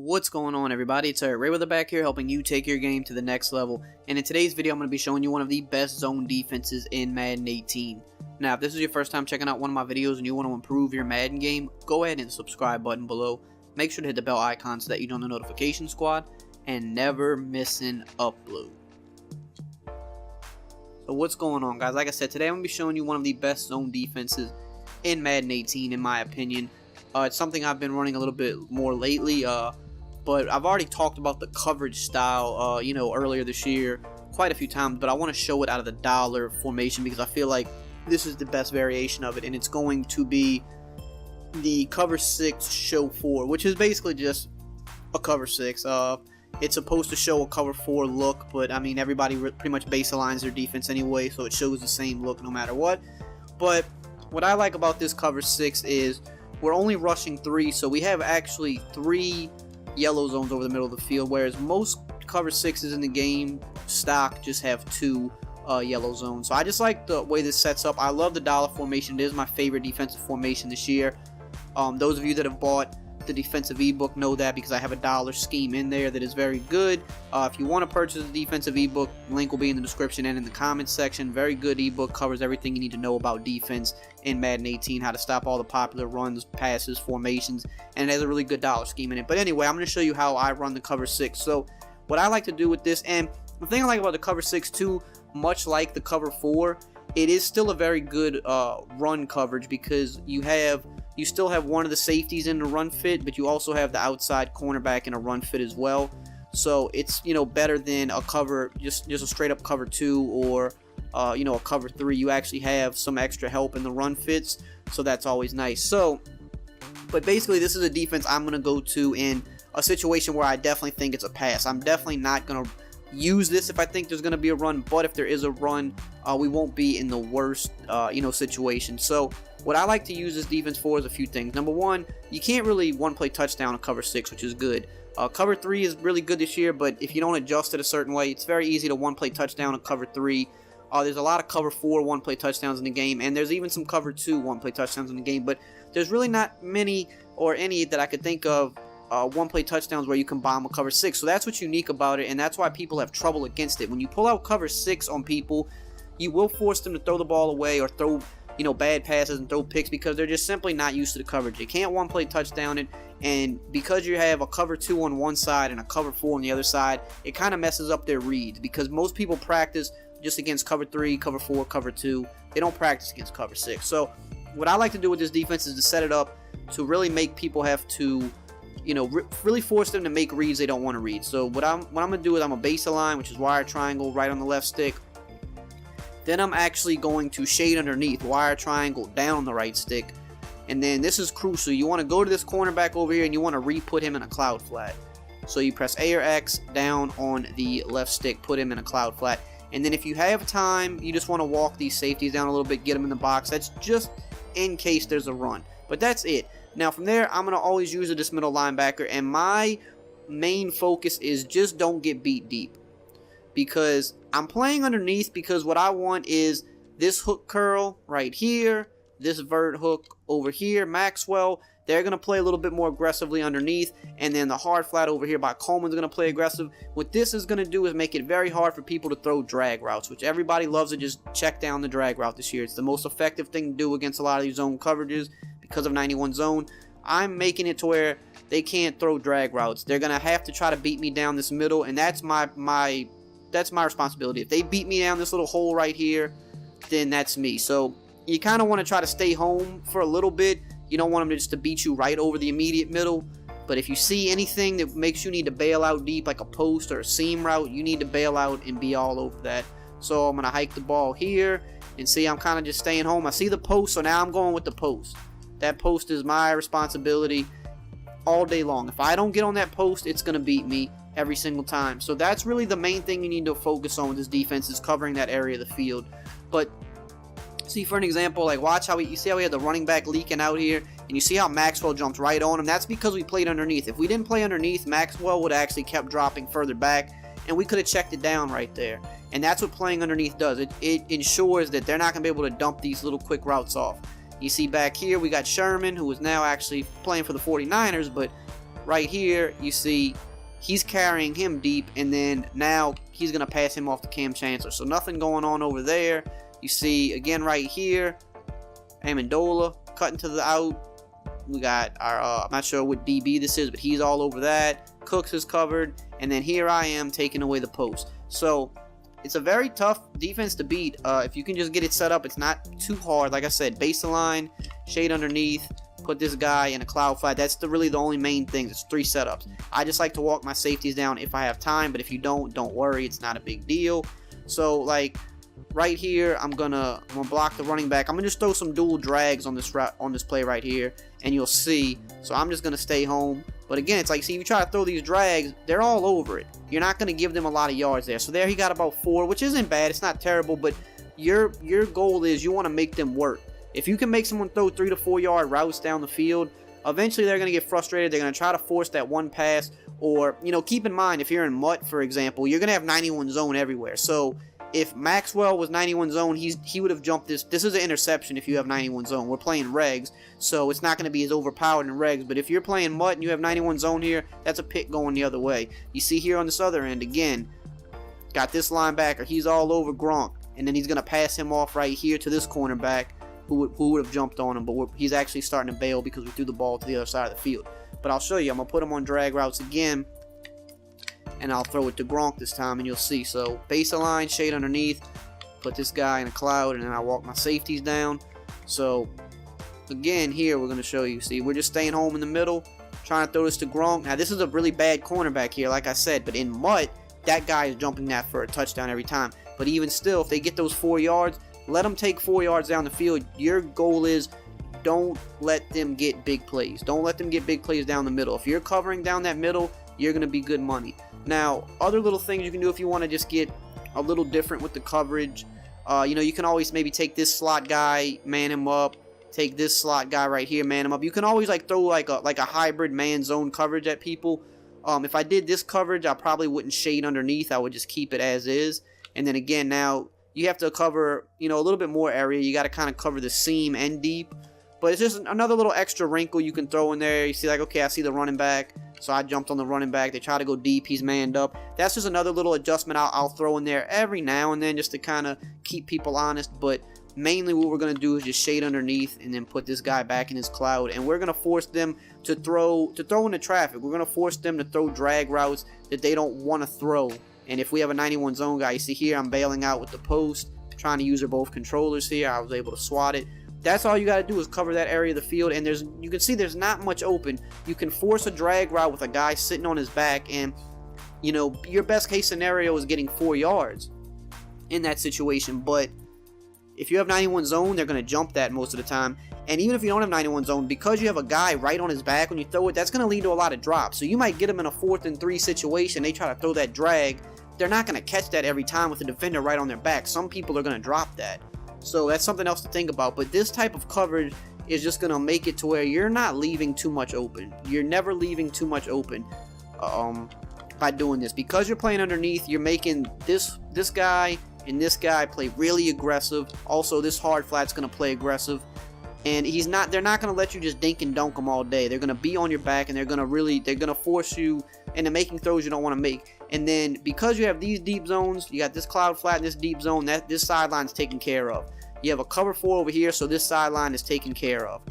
What's going on, everybody? It's EricRayweather back here helping you take your game to the next level. And in today's video, I'm going to be showing you one of the best zone defenses in Madden 18. Now, if this is your first time checking out one of my videos and you want to improve your Madden game, go ahead and hit the subscribe button below. Make sure to hit the bell icon so that you join the notification squad and never miss an upload. So what's going on, guys? Like I said, today I'm going to be showing you one of the best zone defenses in Madden 18, in my opinion. It's something I've been running a little bit more lately, but I've already talked about the coverage style, earlier this year quite a few times, but I want to show it out of the dollar formation because I feel like this is the best variation of it, and it's going to be the cover 6 show 4, which is basically just a cover 6. It's supposed to show a cover 4 look, but I mean, everybody pretty much baselines their defense anyway, so it shows the same look no matter what. But what I like about this cover 6 is we're only rushing 3, so we have actually 3 yellow zones over the middle of the field, whereas most cover 6s in the game stock just have 2 yellow zones. So I just like the way this sets up. I love the dollar formation. It is my favorite defensive formation this year. Those of you that have bought the defensive ebook know that, because I have a dollar scheme in there that is very good. If you want to purchase the defensive ebook, link will be in the description and in the comments section. Very good ebook, covers everything you need to know about defense in Madden 18, how to stop all the popular runs, passes, formations, and it has a really good dollar scheme in it. But anyway, I'm going to show you how I run the cover 6. So what I like to do with this, and the thing I like about the cover 6 too, much like the cover 4, it is still a very good run coverage, because you still have one of the safeties in the run fit, but you also have the outside cornerback in a run fit as well. So it's, better than a cover, just a straight up cover 2 or a cover 3. You actually have some extra help in the run fits, so that's always nice. So, but basically this is a defense I'm going to go to in a situation where I definitely think it's a pass. I'm definitely not going to use this if I think there's going to be a run, but if there is a run, we won't be in the worst situation. So what I like to use this defense for is a few things. Number one, you can't really one-play touchdown a cover 6, which is good. Cover 3 is really good this year, but if you don't adjust it a certain way, it's very easy to one-play touchdown a cover 3. There's a lot of cover 4 one-play touchdowns in the game, and there's even some cover 2 one-play touchdowns in the game, but there's really not many or any that I could think of one-play touchdowns where you can bomb a cover 6. So that's what's unique about it, and that's why people have trouble against it. When you pull out cover 6 on people, you will force them to throw the ball away or throw bad passes and throw picks, because they're just simply not used to the coverage. They can't one-play touchdown it, and because you have a cover 2 on one side and a cover 4 on the other side, it kind of messes up their reads, because most people practice just against cover 3, cover 4, cover 2. They don't practice against cover 6. So what I like to do with this defense is to set it up to really make people have to really force them to make reads they don't want to read. So what I'm going to do is I'm a base align, which is wire triangle right on the left stick. Then I'm actually going to shade underneath, wire triangle down on the right stick. And then this is crucial. You want to go to this cornerback over here and you want to re-put him in a cloud flat. So you press A or X down on the left stick, put him in a cloud flat. And then if you have time, you just want to walk these safeties down a little bit, get them in the box. That's just in case there's a run. But that's it. Now from there, I'm going to always use this middle linebacker, and my main focus is just don't get beat deep. Because I'm playing underneath, because what I want is this hook curl right here, this vert hook over here, Maxwell, they're going to play a little bit more aggressively underneath, and then the hard flat over here by Coleman's going to play aggressive. What this is going to do is make it very hard for people to throw drag routes, which everybody loves to just check down the drag route this year. It's the most effective thing to do against a lot of these zone coverages because of 91 zone. I'm making it to where they can't throw drag routes. They're going to have to try to beat me down this middle, and that's my responsibility. If they beat me down this little hole right here, then that's me. So you kind of want to try to stay home for a little bit. You don't want them to beat you right over the immediate middle. But if you see anything that makes you need to bail out deep, like a post or a seam route, you need to bail out and be all over that. So I'm going to hike the ball here, and see, I'm kind of just staying home. I see the post, so now I'm going with the post. That post is my responsibility all day long. If I don't get on that post, it's going to beat me every single time. So that's really the main thing you need to focus on with this defense, is covering that area of the field. But see, for an example, like watch how you see how we had the running back leaking out here, and you see how Maxwell jumped right on him. That's because we played underneath. If we didn't play underneath, Maxwell would have actually kept dropping further back, and we could have checked it down right there. And that's what playing underneath does. It ensures that they're not going to be able to dump these little quick routes off. You see back here, we got Sherman, who is now actually playing for the 49ers, but right here, you see he's carrying him deep, and then now he's going to pass him off to Cam Chancellor. So nothing going on over there. You see, again, right here, Amendola cutting to the out. We got our, I'm not sure what DB this is, but he's all over that. Cooks is covered. And then here I am taking away the post. So it's a very tough defense to beat. If you can just get it set up, it's not too hard. Like I said, base the line, shade underneath, put this guy in a cloud flat. That's really the only main thing. It's 3 setups. I just like to walk my safeties down if I have time, but if you don't worry. It's not a big deal. So, like, right here, I'm gonna block the running back. I'm gonna just throw some dual drags on this play right here, and you'll see. So I'm just gonna stay home. But again, it's like, see, if you try to throw these drags, they're all over it. You're not gonna give them a lot of yards there. So there he got about 4, which isn't bad. It's not terrible, but your goal is you want to make them work. If you can make someone throw 3 to 4 yard routes down the field, eventually they're gonna get frustrated. They're gonna try to force that one pass, or keep in mind, if you're in MUT, for example, you're gonna have 91 zone everywhere. So if Maxwell was 91 zone, he would have jumped this. This is an interception if you have 91 zone. We're playing regs, so it's not going to be as overpowered in regs. But if you're playing MUT and you have 91 zone here, that's a pick going the other way. You see here on this other end, again, got this linebacker. He's all over Gronk. And then he's going to pass him off right here to this cornerback who would have jumped on him. But he's actually starting to bail because we threw the ball to the other side of the field. But I'll show you. I'm going to put him on drag routes again. And I'll throw it to Gronk this time, and you'll see. So base the line, shade underneath, put this guy in a cloud, and then I walk my safeties down. So again, here we're going to show you. See, we're just staying home in the middle, trying to throw this to Gronk. Now, this is a really bad cornerback here, like I said, but in MUT, that guy is jumping that for a touchdown every time. But even still, if they get those 4 yards, let them take 4 yards down the field. Your goal is don't let them get big plays. Don't let them get big plays down the middle. If you're covering down that middle, you're going to be good money. Now, other little things you can do if you want to just get a little different with the coverage. You can always maybe take this slot guy, man him up. Take this slot guy right here, man him up. You can always throw like a hybrid man zone coverage at people. If I did this coverage, I probably wouldn't shade underneath. I would just keep it as is. And then again, now you have to cover a little bit more area. You got to kind of cover the seam and deep. But it's just another little extra wrinkle you can throw in there. You see, like, okay, I see the running back. So I jumped on the running back. They try to go deep. He's manned up. That's just another little adjustment I'll throw in there every now and then just to kind of keep people honest. But mainly what we're going to do is just shade underneath and then put this guy back in his cloud. And we're going to force them to throw into traffic. We're going to force them to throw drag routes that they don't want to throw. And if we have a 91 zone guy, you see here I'm bailing out with the post. Trying to use both controllers here. I was able to swat it. That's all you got to do is cover that area of the field, and you can see there's not much open. You can force a drag route with a guy sitting on his back, and your best case scenario is getting 4 yards in that situation. But if you have 91 zone, they're going to jump that most of the time. And even if you don't have 91 zone, because you have a guy right on his back when you throw it, that's going to lead to a lot of drops. So you might get him in a 4th and 3 situation. They try to throw that drag. They're not going to catch that every time with the defender right on their back. Some people are going to drop that. So that's something else to think about. But this type of coverage is just going to make it to where you're not leaving too much open. You're never leaving too much open by doing this. Because you're playing underneath, you're making this guy and this guy play really aggressive. Also, this hard flat's going to play aggressive. And they're not going to let you just dink and dunk them all day. They're going to be on your back, and they're going to force you into making throws you don't want to make. And then because you have these deep zones, you got this cloud flat and this deep zone, this sideline's taken care of. You have a cover 4 over here, so this sideline is taken care of.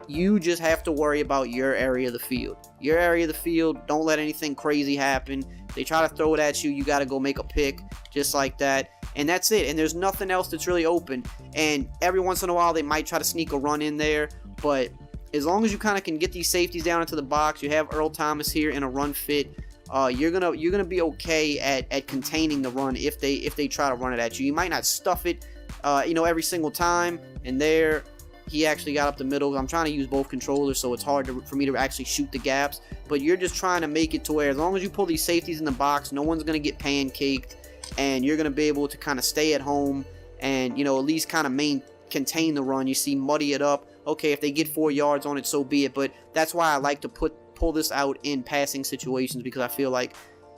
You just have to worry about your area of the field. Your area of the field, don't let anything crazy happen. They try to throw it at you, you got to go make a pick just like that. And that's it. And there's nothing else that's really open. And every once in a while, they might try to sneak a run in there. But as long as you kind of can get these safeties down into the box, you have Earl Thomas here in a run fit. You're gonna be okay at containing the run if they try to run it at you. You might not stuff it, every single time. And there, he actually got up the middle. I'm trying to use both controllers, so it's hard for me to actually shoot the gaps. But you're just trying to make it to where as long as you pull these safeties in the box, no one's gonna get pancaked, and you're gonna be able to kind of stay at home and at least kind of contain the run. You see, muddy it up. Okay, if they get 4 yards on it, so be it. But that's why I like to pull this out in passing situations, because I feel like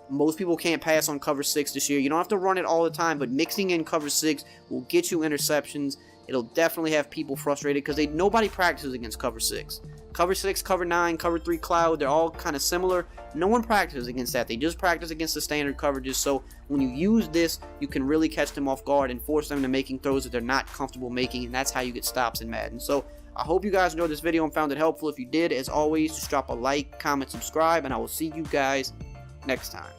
most people can't pass on cover 6 this year. You don't have to run it all the time, but mixing in cover 6 will get you interceptions, It'll definitely have people frustrated because nobody practices against cover 6. Cover 6, cover 9, cover 3 cloud, they're all kind of similar. No one practices against that. They just practice against the standard coverages. So when you use this, you can really catch them off guard and force them to making throws that they're not comfortable making, and that's how you get stops in Madden. So I hope you guys enjoyed this video and found it helpful. If you did, as always, just drop a like, comment, subscribe, and I will see you guys next time.